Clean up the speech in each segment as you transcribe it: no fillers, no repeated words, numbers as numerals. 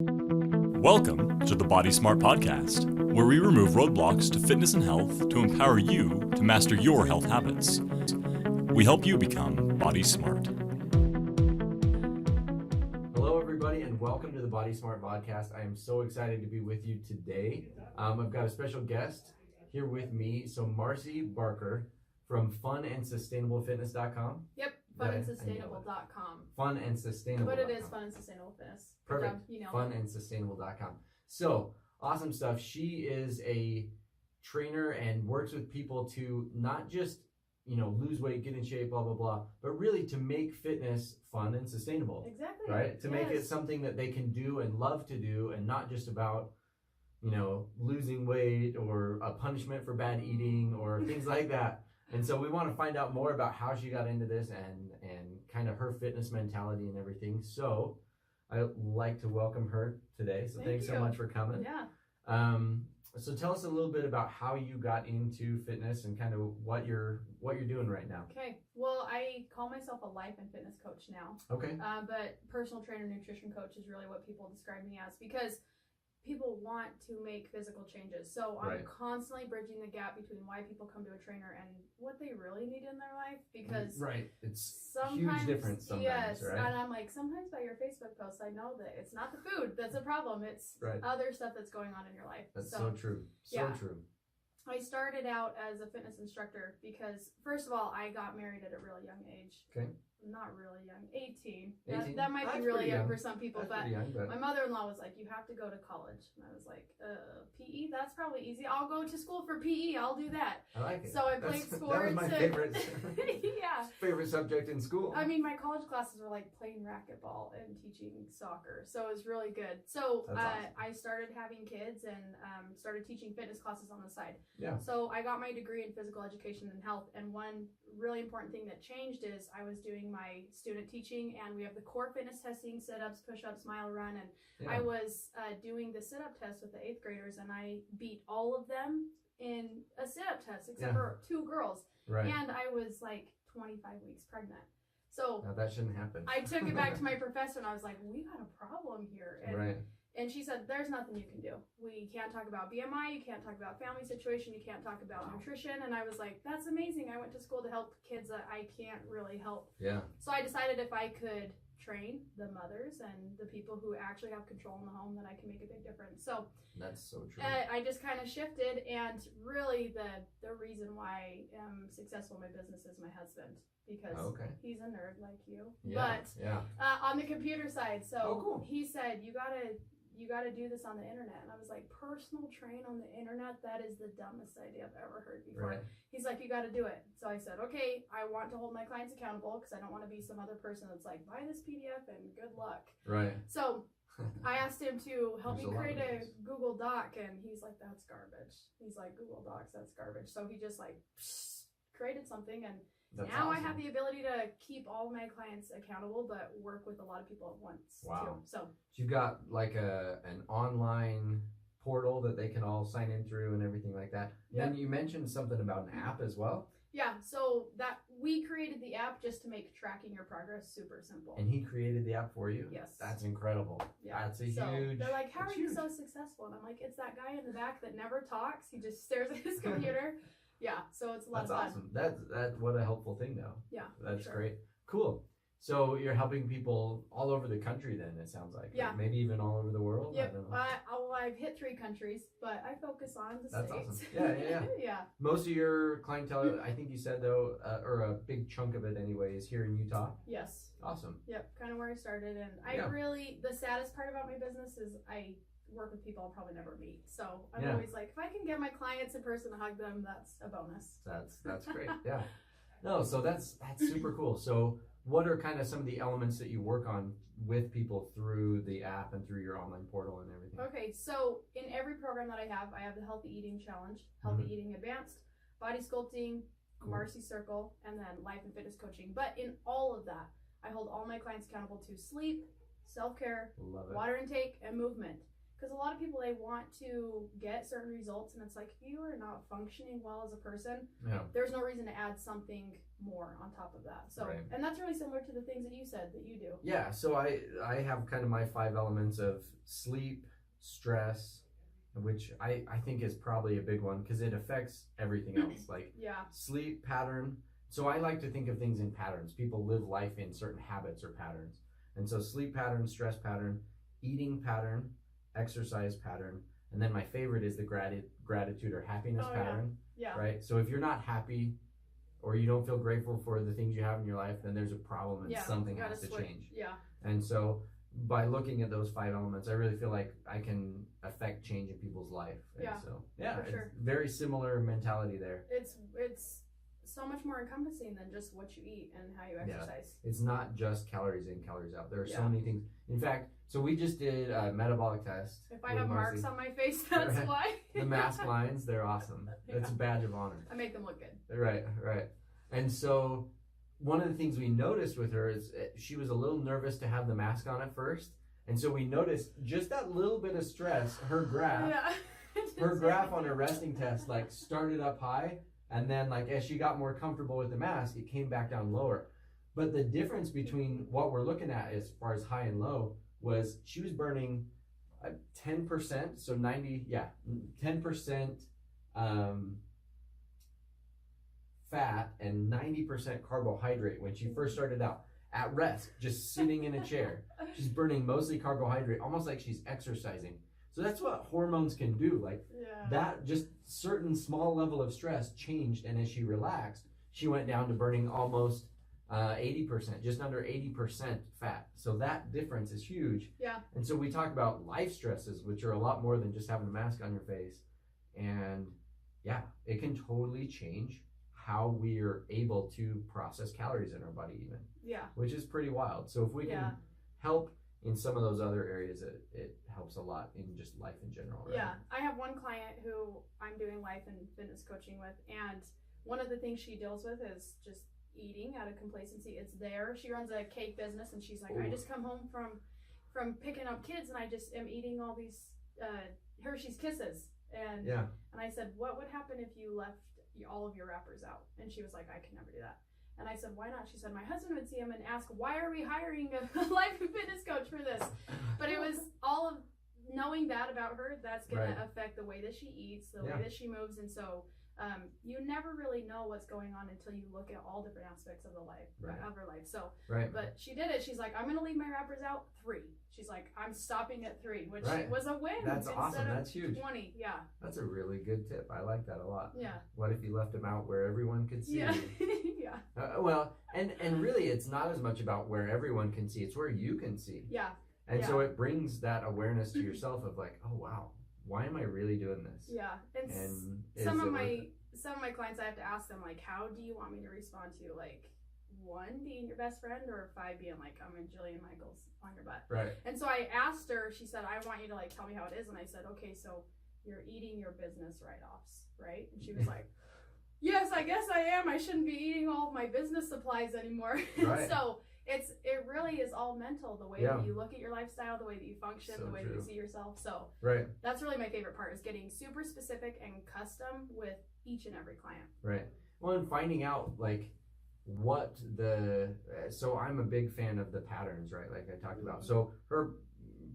Welcome to the Body Smart Podcast, where we remove roadblocks to fitness and health to empower you to master your health habits. We help you become body smart. Hello, everybody, and welcome to the Body Smart Vodcast. I am so excited to be with you today. I've got a special guest here with me. So Marci Barker from funandsustainablefitness.com. Yep, funandsustainable.com. Funandsustainable.com. But it is Fun and Sustainable Fitness. Perfect. You know. Funandsustainable.com. So, awesome stuff. She is a trainer and works with people to not just, lose weight, get in shape, blah, blah, blah, but really to make fitness fun and sustainable. Exactly. Right? To make it something that they can do and love to do, and not just about, losing weight or a punishment for bad eating or things like that. And so we want to find out more about how she got into this and kind of her fitness mentality and everything. So I'd like to welcome her today. So thanks so much for coming. Yeah. So tell us a little bit about how you got into fitness and kind of what you're doing right now. Okay. Well, I call myself a life and fitness coach now. Okay. But personal trainer, nutrition coach is really what people describe me as, because people want to make physical changes. So I'm constantly bridging the gap between why people come to a trainer and what they really need in their life, because it's huge difference sometimes, right? And I'm like, sometimes by your Facebook posts, I know that it's not the food that's a problem. It's other stuff that's going on in your life. That's so true. So true. I started out as a fitness instructor because, first of all, I got married at a really young age. Okay. Not really young, 18. 18? That might be really young for some people, but but my mother-in-law was like, you have to go to college. And I was like, PE? That's probably easy. I'll go to school for PE. I'll do that. I like it. So I played sports. That was my favorite. Yeah. Favorite subject in school. I mean, my college classes were like playing racquetball and teaching soccer. So it was really good. So awesome. I started having kids and started teaching fitness classes on the side. Yeah. So I got my degree in physical education and health. And one really important thing that changed is I was doing my student teaching, and we have the core fitness testing, sit-ups, push-ups, mile run, and I was doing the sit-up test with the 8th graders, and I beat all of them in a sit-up test except for 2 girls. Right. And I was like 25 weeks pregnant. So now that shouldn't happen. I took it back to my professor, and I was like, we got a problem here. And she said, there's nothing you can do. We can't talk about BMI. You can't talk about family situation. You can't talk about nutrition. And I was like, that's amazing. I went to school to help kids that I can't really help. Yeah. So I decided if I could train the mothers and the people who actually have control in the home, then I can make a big difference. So that's so true. I just kind of shifted. And really the reason why I'm successful in my business is my husband. Because he's a nerd like you. Yeah. But on the computer side. So cool. He said, you gotta do this on the internet. And I was like, personal train on the internet? That is the dumbest idea I've ever heard before. Right. He's like, you gotta do it. So I said, okay, I want to hold my clients accountable because I don't want to be some other person that's like, buy this PDF and good luck. Right. So I asked him to help me create a Google Doc, and he's like, that's garbage. He's like, Google Docs, that's garbage. So he just created something, and now I have the ability to keep all my clients accountable, but work with a lot of people at once. Wow. Too. So you've got like an online portal that they can all sign in through and everything like that. Yep. Then you mentioned something about an app as well. Yeah, so that we created the app just to make tracking your progress super simple. And he created the app for you? Yes. That's incredible. Yeah. That's huge. They're like, how are you so successful? And I'm like, it's that guy in the back that never talks. He just stares at his computer. Yeah, so it's a lot of fun. That's awesome. That's what a helpful thing, though. Yeah, that's great. Cool. So you're helping people all over the country, then it sounds like. Yeah. Maybe even all over the world. Yep. I don't know. I've hit 3 countries, but I focus on the That's States. awesome. Yeah. Yeah. Most of your clientele, I think you said though, or a big chunk of it anyway, is here in Utah. Yes. Awesome. Yep. Kind of where I started, and I really, the saddest part about my business is I work with people I'll probably never meet. So I'm always like, if I can get my clients in person to hug them, that's a bonus. That's great. Yeah. No, so that's super cool. So what are kind of some of the elements that you work on with people through the app and through your online portal and everything? Okay, so in every program that I have the Healthy Eating Challenge, Healthy Eating Advanced, Body Sculpting, Marci Circle, and then Life and Fitness Coaching. But in all of that, I hold all my clients accountable to sleep, self-care, water intake, and movement. because a lot of people, they want to get certain results, and it's like, if you are not functioning well as a person, there's no reason to add something more on top of that. So, and that's really similar to the things that you said that you do. Yeah, so I have kind of my 5 elements of sleep, stress, which I think is probably a big one because it affects everything else, like sleep pattern. So I like to think of things in patterns. People live life in certain habits or patterns. And so sleep pattern, stress pattern, eating pattern, exercise pattern, and then my favorite is the gratitude or happiness pattern. Right? So if you're not happy or you don't feel grateful for the things you have in your life, then there's a problem and something has to change. And so by looking at those 5 elements, I really feel like I can affect change in people's life. And so it's very similar mentality there. It's so much more encompassing than just what you eat and how you exercise. It's not just calories in, calories out. There are so many things. In fact, so we just did a metabolic test. If I have marks on my face, that's why. The mask lines, they're awesome. It's a badge of honor. I make them look good. Right. And so one of the things we noticed with her is she was a little nervous to have the mask on at first. And so we noticed just that little bit of stress, her graph, her graph on her resting test, like started up high. And then like as she got more comfortable with the mask, it came back down lower. But the difference between what we're looking at as far as high and low was she was burning 10%, so 10% fat and 90% carbohydrate when she first started out at rest, just sitting in a chair. She's burning mostly carbohydrate, almost like she's exercising. So that's what hormones can do. Like that, just certain small level of stress changed, and as she relaxed, she went down to burning almost 80%, just under 80% fat. So that difference is huge. And so we talk about life stresses, which are a lot more than just having a mask on your face. And it can totally change how we are able to process calories in our body even. Which is pretty wild. So if we can help in some of those other areas, it helps a lot in just life in general, right? I have one client who I'm doing life and fitness coaching with, and one of the things she deals with is just eating out of complacency. It's there. She runs a cake business, and she's like, I just come home from picking up kids, and I just am eating all these Hershey's Kisses. And I said, what would happen if you left all of your wrappers out? And she was like, I could never do that. And I said, why not? She said, my husband would see him and ask, why are we hiring a life and fitness coach for this? But it was all of knowing that about her, that's going to affect the way that she eats, the way that she moves. And so you never really know what's going on until you look at all different aspects of the life, of her life. So, but she did it. She's like, I'm going to leave my wrappers out 3. She's like, I'm stopping at 3, which was a win. That's awesome. That's huge. 20, That's a really good tip. I like that a lot. What if you left them out where everyone could see? Well, and really, it's not as much about where everyone can see. It's where you can see. And so it brings that awareness to yourself of like, oh wow, why am I really doing this? And some of my clients, I have to ask them like, how do you want me to respond to you? Like 1 being your best friend, or 5 being like, I'm in Jillian Michaels on your butt. And so I asked her, she said, I want you to like tell me how it is. And I said, okay, so you're eating your business write-offs, right? And she was like, yes, I guess I am. I shouldn't be eating all of my business supplies anymore. So it really is all mental, the way that you look at your lifestyle, the way that you function, the way that you see yourself. So that's really my favorite part, is getting super specific and custom with each and every client. Well, and finding out like what so I'm a big fan of the patterns, right? Like I talked about. So her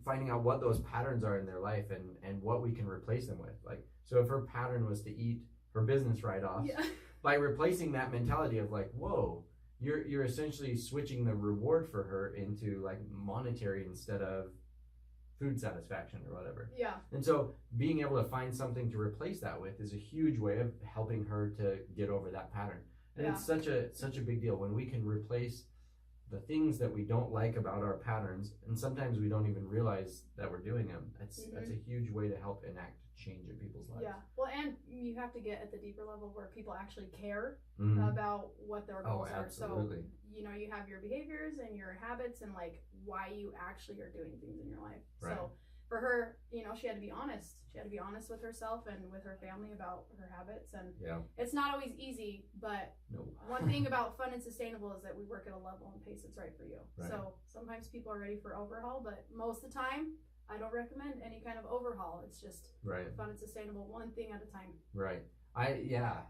finding out what those patterns are in their life and what we can replace them with. Like, so if her pattern was to eat her business write-offs, by replacing that mentality of like, whoa, you're essentially switching the reward for her into like monetary instead of food satisfaction or whatever. And so being able to find something to replace that with is a huge way of helping her to get over that pattern. And it's such a big deal when we can replace the things that we don't like about our patterns, and sometimes we don't even realize that we're doing them. That's a huge way to help enact change in people's lives. Well, and you have to get at the deeper level where people actually care about what their goals are. So you have your behaviors and your habits and like why you actually are doing things in your life. So for her, she had to be honest. She had to be honest with herself and with her family about her habits. And it's not always easy, but one thing about fun and sustainable is that we work at a level and pace that's right for you. So sometimes people are ready for overhaul, but most of the time, I don't recommend any kind of overhaul. It's just Right. fun and sustainable, one thing at a time. Right.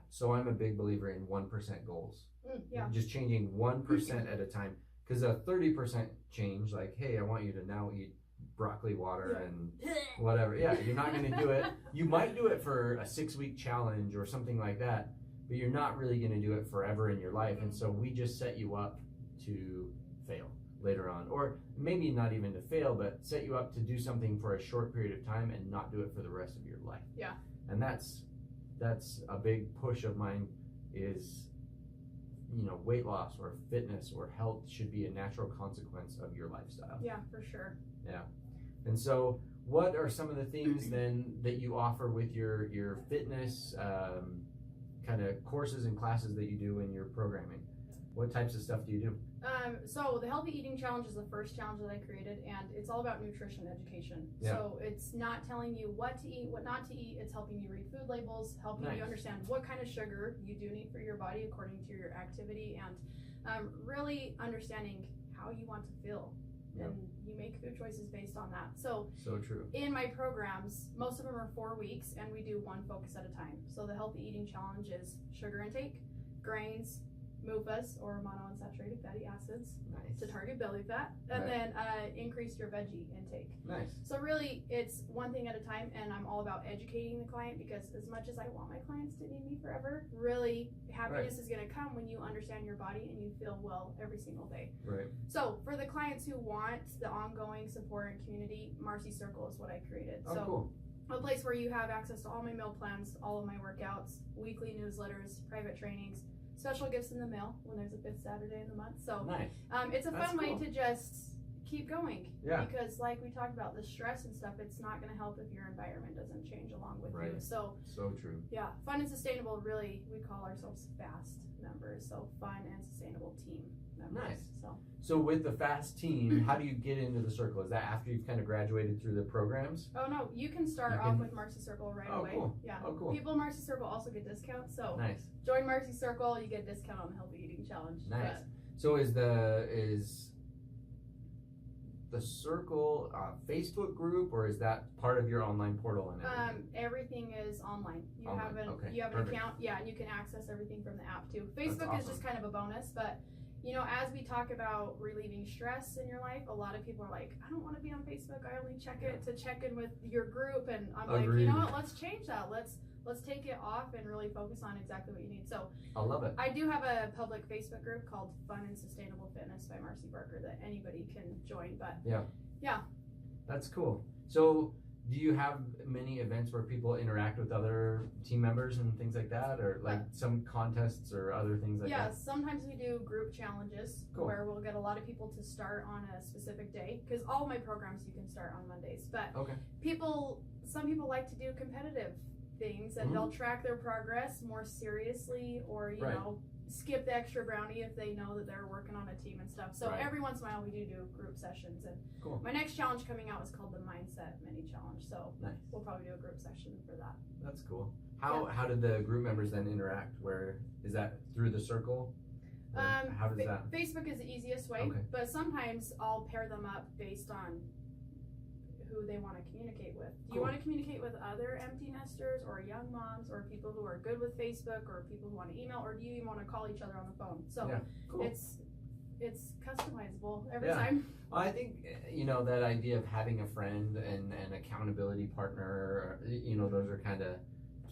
So I'm a big believer in 1% goals. Yeah. Just changing 1% at a time. Because a 30% change, like, hey, I want you to now eat broccoli water and whatever. Yeah, you're not going to do it. You might do it for a 6-week challenge or something like that, but you're not really going to do it forever in your life. And so we just set you up to fail later on, or maybe not even to fail, but set you up to do something for a short period of time and not do it for the rest of your life. Yeah. And that's a big push of mine is, weight loss or fitness or health should be a natural consequence of your lifestyle. Yeah, for sure. Yeah. And so what are some of the things then that you offer with your fitness kind of courses and classes that you do in your programming? What types of stuff do you do? So the Healthy Eating Challenge is the first challenge that I created, and it's all about nutrition education. Yeah. So it's not telling you what to eat, what not to eat. It's helping you read food labels, helping you understand what kind of sugar you do need for your body according to your activity, and really understanding how you want to feel. Yep. And you make food choices based on that. So true. in my programs, most of them are 4 weeks, and we do one focus at a time. So the Healthy Eating Challenge is sugar intake, grains, MUFAs or monounsaturated fatty acids to target belly fat, and then increase your veggie intake. Nice. So really, it's one thing at a time, and I'm all about educating the client, because as much as I want my clients to need me forever, really happiness is going to come when you understand your body and you feel well every single day. Right. So for the clients who want the ongoing support and community, Marci Circle is what I created. Oh, cool. A place where you have access to all my meal plans, all of my workouts, weekly newsletters, private trainings, special gifts in the mail when there's a 5th Saturday in the month. So nice. It's a fun way to just keep going. Yeah. Because like we talked about, the stress and stuff, it's not going to help if your environment doesn't change along with you. So true. Yeah, fun and sustainable, really, we call ourselves FAST members. So fun and sustainable team members. Nice. So with the FAST team, how do you get into the circle? Is that after you've kind of graduated through the programs? Oh no, you can start off with Marci Circle right away. Cool. Yeah. Oh, cool. People in Marci Circle also get discounts. So nice. Join Marci Circle, you get a discount on the Healthy Eating Challenge. Nice. So is the Circle Facebook group, or is that part of your online portal and everything? Everything is online. You online. have an account, and you can access everything from the app too. Facebook is just kind of a bonus, but as we talk about relieving stress in your life, a lot of people are like, I don't want to be on Facebook. I only check it to check in with your group, and I'm like, you know what? Let's change that. Let's take it off and really focus on exactly what you need. So I love it. I do have a public Facebook group called Fun and Sustainable Fitness by Marci Barker that anybody can join. But yeah, that's cool. So do you have many events where people interact with other team members and things like that, or like some contests or other things like that? Yeah, sometimes we do group challenges where we'll get a lot of people to start on a specific day, because all of my programs you can start on Mondays. But some people like to do competitive things, and they'll track their progress more seriously, or you know, skip the extra brownie if they know that they're working on a team and stuff. So every once in a while we do group sessions, and my next challenge coming out is called the Mindset Mini Challenge. So we'll probably do a group session for that. That's cool. How did the group members then interact? Where is that through the circle? How does that? Facebook is the easiest way, but sometimes I'll pair them up based on who they want to communicate with. Do you want to communicate with other empty nesters or young moms or people who are good with Facebook or people who want to email, or do you even want to call each other on the phone? So it's customizable every time. Well, I think that idea of having a friend and an accountability partner, those are kind of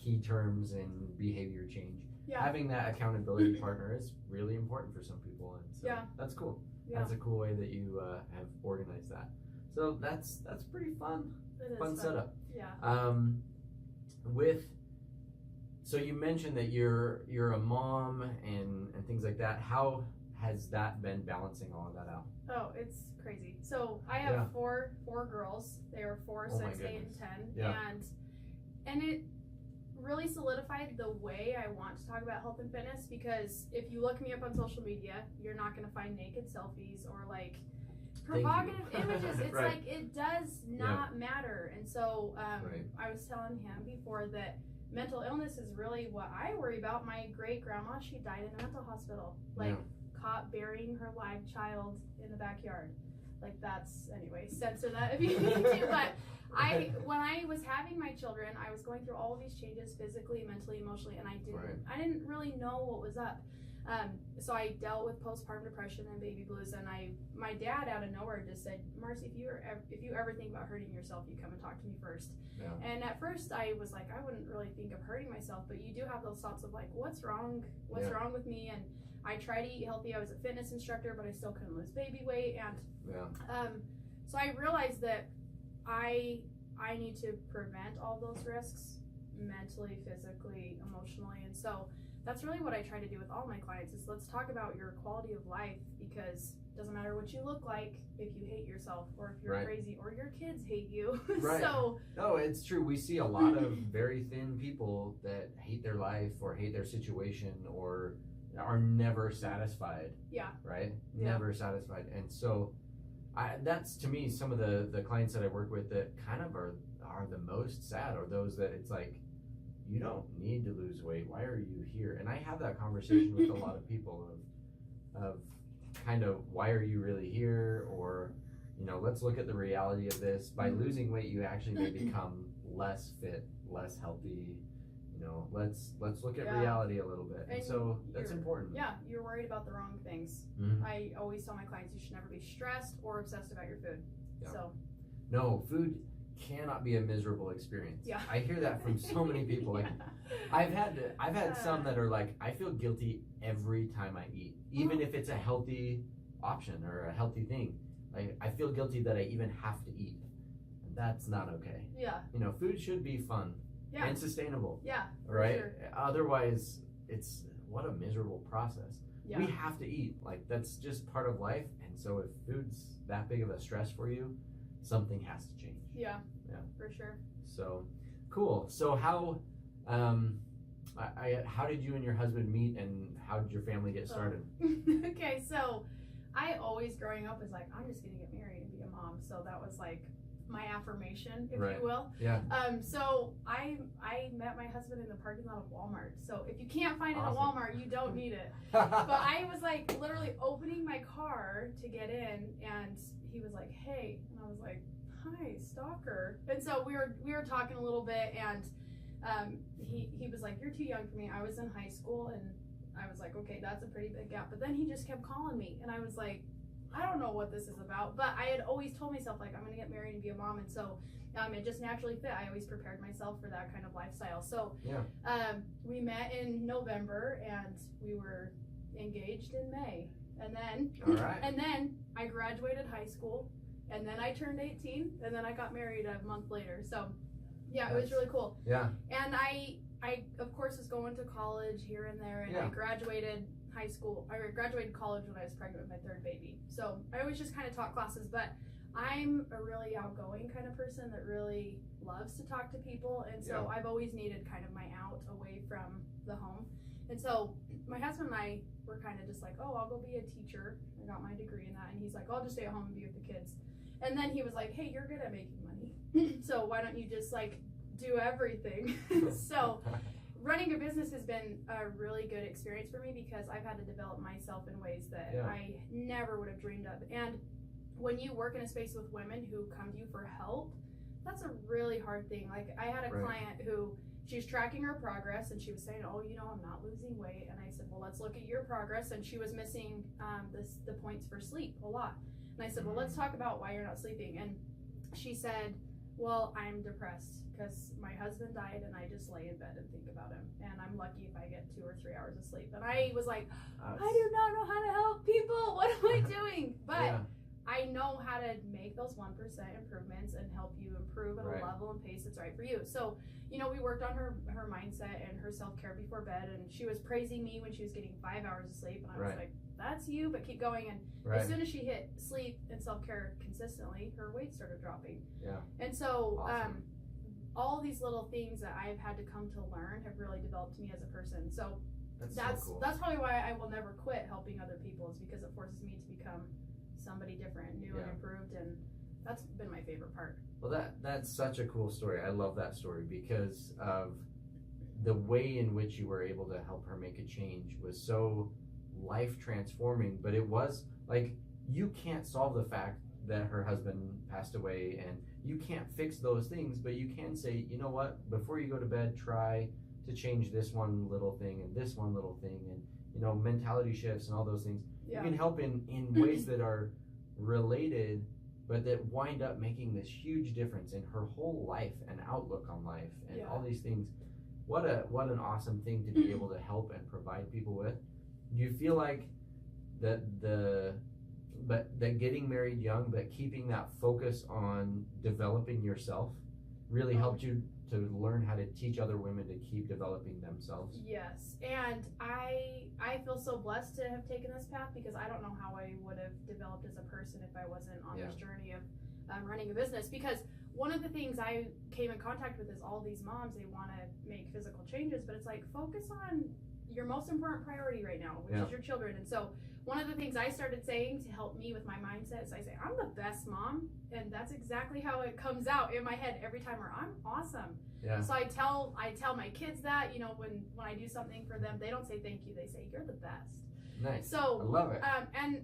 key terms in behavior change. Having that accountability partner is really important for some people, and so that's cool. That's a cool way that you have organized that. So that's pretty fun. Fun setup. Yeah. So you mentioned that you're a mom and things like that. How has that been balancing all of that out? Oh, it's crazy. So I have four girls. They are 4, 6, 8, and 10. And it really solidified the way I want to talk about health and fitness, because if you look me up on social media, you're not going to find naked selfies or like provocative images. It's like, it does not matter. And so I was telling him before that mental illness is really what I worry about. My great grandma, she died in a mental hospital, caught burying her live child in the backyard. like that's, anyway, censor that if you need to, but when I was having my children, I was going through all of these changes physically, mentally, emotionally, and I didn't really know what was up. So I dealt with postpartum depression and baby blues, and my dad out of nowhere just said, Marci, if you ever think about hurting yourself, you come and talk to me first. Yeah. And at first I was like, I wouldn't really think of hurting myself, but you do have those thoughts of like, what's wrong with me? And I tried to eat healthy. I was a fitness instructor, but I still couldn't lose baby weight. And so I realized that I need to prevent all those risks mentally, physically, emotionally. And so that's really what I try to do with all my clients is let's talk about your quality of life, because it doesn't matter what you look like if you hate yourself, or if you're crazy, or your kids hate you. Right. So no, it's true. We see a lot of very thin people that hate their life or hate their situation or are never satisfied. Yeah. Right? Yeah. Never satisfied. And so that's, to me, some of the clients that I work with that kind of are the most sad, or those that it's like, you don't need to lose weight. Why are you here? And I have that conversation with a lot of people of kind of, why are you really here? Or, let's look at the reality of this. By losing weight, you actually may become less fit, less healthy. Let's look at reality a little bit. And so that's important. Yeah, you're worried about the wrong things. Mm-hmm. I always tell my clients you should never be stressed or obsessed about your food. Yeah. So no, food cannot be a miserable experience. Yeah. I hear that from so many people. Like I've had some that are like, I feel guilty every time I eat, even if it's a healthy option or a healthy thing. Like I feel guilty that I even have to eat. And that's not okay. Yeah. Food should be fun and sustainable. Yeah. Right? Sure. Otherwise, it's what a miserable process. Yeah. We have to eat. Like that's just part of life. And so if food's that big of a stress for you, something has to change. Yeah. Yeah. For sure. So cool. So how how did you and your husband meet, and how did your family get started? Okay, so I always growing up was like, I'm just gonna get married and be a mom. So that was like my affirmation, if you will. Yeah. So I met my husband in the parking lot of Walmart. So if you can't find it at Walmart, you don't need it. But I was like literally opening my car to get in, and he was like, hey, and I was like, hi, stalker. And so we were talking a little bit, and he was like, you're too young for me. I was in high school, and I was like, okay, that's a pretty big gap. But then he just kept calling me, and I was like, I don't know what this is about. But I had always told myself, like, I'm going to get married and be a mom. And so it just naturally fit. I always prepared myself for that kind of lifestyle. So we met in November, and we were engaged in May. And then, and then I graduated high school, and then I turned 18, and then I got married a month later. So yeah, it was really cool. Yeah. And I of course was going to college here and there, and I graduated graduated college when I was pregnant with my third baby. So I always just kind of taught classes, but I'm a really outgoing kind of person that really loves to talk to people, and so I've always needed kind of my out away from the home. And so my husband and I were kind of just like, oh, I'll go be a teacher. I got my degree in that, and he's like, I'll just stay at home and be with the kids. And then he was like, hey, you're good at making money, so why don't you just like do everything? So running a business has been a really good experience for me, because I've had to develop myself in ways that I never would have dreamed of. And when you work in a space with women who come to you for help, that's a really hard thing. Like I had a client who, she's tracking her progress, and she was saying, oh, I'm not losing weight. And I said, well, let's look at your progress. And she was missing the points for sleep a lot. And I said, well, let's talk about why you're not sleeping. And she said, well, I'm depressed because my husband died, and I just lay in bed and think about him, and I'm lucky if I get 2 or 3 hours of sleep. And I was like, I do not know how to help people. What am I doing? But I know how to make those 1% improvements and help you improve at a level and pace that's right for you. So, we worked on her mindset and her self-care before bed, and she was praising me when she was getting 5 hours of sleep, and I was like, that's you, but keep going. And as soon as she hit sleep and self-care consistently, her weight started dropping. Yeah. And so all these little things that I've had to come to learn have really developed me as a person. So that's so cool. That's probably why I will never quit helping other people, is because it forces me to become somebody different, new and improved, and that's been my favorite part. Well, that's such a cool story. I love that story because of the way in which you were able to help her make a change was so life transforming. But it was like, you can't solve the fact that her husband passed away, and you can't fix those things, but you can say, you know what, before you go to bed, try to change this one little thing and this one little thing, and mentality shifts and all those things. You can help in ways that are related, but that wind up making this huge difference in her whole life and outlook on life and all these things. What an awesome thing to be able to help and provide people with. Do you feel like that getting married young, but keeping that focus on developing yourself really helped you to learn how to teach other women to keep developing themselves? Yes, and I feel so blessed to have taken this path, because I don't know how I would have developed as a person if I wasn't on this journey of running a business. Because one of the things I came in contact with is all these moms, they want to make physical changes, but it's like, focus on your most important priority right now, which is your children. And so one of the things I started saying to help me with my mindset is I say, I'm the best mom, and that's exactly how it comes out in my head every time, or I'm awesome. Yeah. So I tell my kids that, when I do something for them, they don't say thank you, they say you're the best. Nice. So I love it. And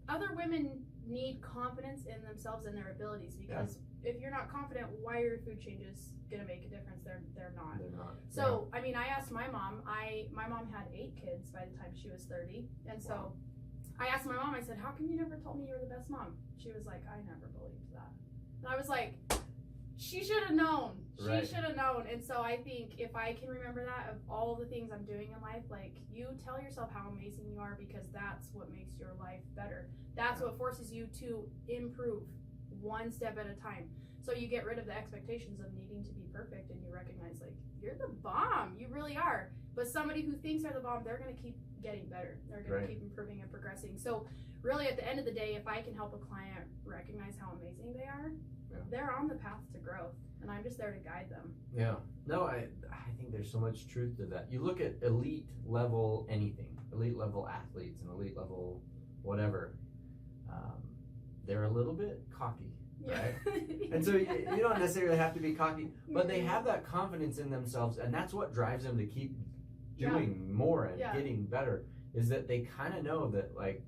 other women need confidence in themselves and their abilities, because if you're not confident, why are your food changes gonna make a difference? They're not. They're not. So I mean, I asked my mom. My mom had 8 kids by the time she was 30, and so I asked my mom. I said, "How come you never told me you were the best mom?" She was like, "I never believed that," and I was like, "She should have known. She should have known." And so I think if I can remember that of all the things I'm doing in life, like, you tell yourself how amazing you are, because that's what makes your life better. That's what forces you to improve one step at a time. So you get rid of the expectations of needing to be perfect, and you recognize, like, you're the bomb. You really are. But somebody who thinks they're the bomb, they're going to keep getting better. They're going to keep improving and progressing. So really, at the end of the day, if I can help a client recognize how amazing they are, they're on the path to growth, and I'm just there to guide them. Yeah. No, I think there's so much truth to that. You look at elite level anything, elite level athletes and elite level whatever, they're a little bit cocky. Right? And so you don't necessarily have to be cocky, but they have that confidence in themselves, and that's what drives them to keep doing more and getting better, is that they kind of know that, like,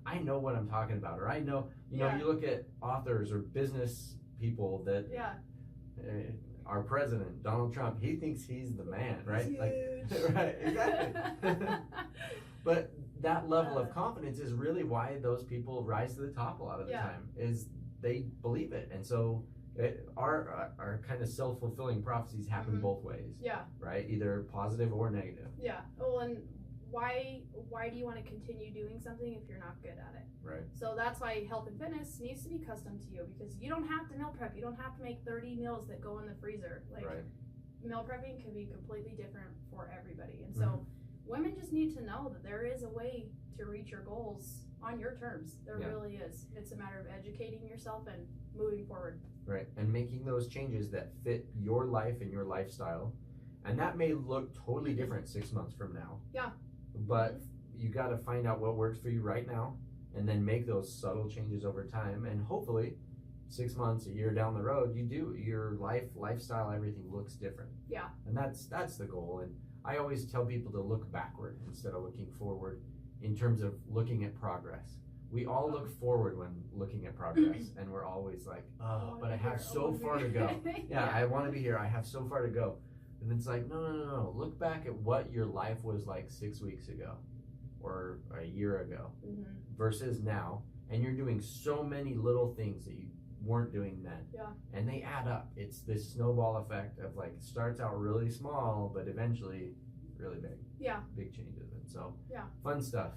I know what I'm talking about, or I know, you look at authors or business people that our president, Donald Trump, he thinks he's the man, right? He's huge. Right, exactly. But that level of confidence is really why those people rise to the top a lot of the time, is they believe it. And so our kind of self-fulfilling prophecies happen both ways. Yeah. Right? Either positive or negative. Yeah. Well, and why do you want to continue doing something if you're not good at it? Right. So that's why health and fitness needs to be custom to you, because you don't have to meal prep. You don't have to make 30 meals that go in the freezer. Like, meal prepping can be completely different for everybody. And so women just need to know that there is a way to reach your goals on your terms. There really is. It's a matter of educating yourself and moving forward. Right. And making those changes that fit your life and your lifestyle. And that may look totally different 6 months from now. Yeah. But you got to find out what works for you right now, and then make those subtle changes over time. And hopefully 6 months, a year down the road, your lifestyle, everything looks different. Yeah. And that's the goal. And I always tell people to look backward instead of looking forward, in terms of looking at progress. We all look forward when looking at progress, and we're always like, oh, but I have so far to go. I want to be here. I have so far to go. And it's like, no. Look back at what your life was like 6 weeks ago or a year ago versus now. And you're doing so many little things that you weren't doing then. Yeah. And they add up. It's this snowball effect of, like, it starts out really small, but eventually really big. Yeah. Big changes. And so fun stuff.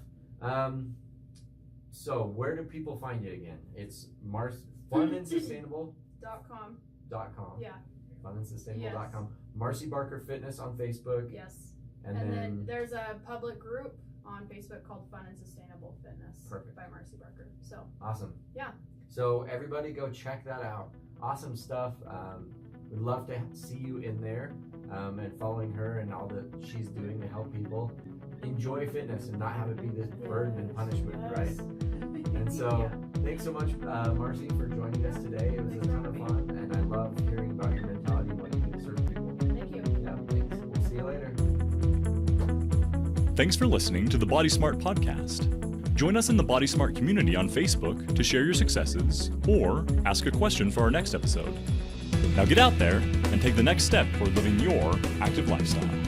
So where do people find you again? It's funandsustainable.com. Yeah. Funandsustainable.com. Marci Barker Fitness on Facebook. Yes. And then there's a public group on Facebook called Fun and Sustainable Fitness. Perfect. By Marci Barker. So awesome. Yeah. So everybody go check that out. Awesome stuff. We'd love to see you in there, and following her and all that she's doing to help people enjoy fitness and not have it be this burden and punishment, right? And so thanks so much, Marci, for joining us today. It was a ton of fun, and I love hearing about your mentality and what you do to serve people. Thank you. Yeah, thanks. We'll see you later. Thanks for listening to the Body Smart Podcast. Join us in the Body Smart community on Facebook to share your successes or ask a question for our next episode. Now get out there and take the next step toward living your active lifestyle.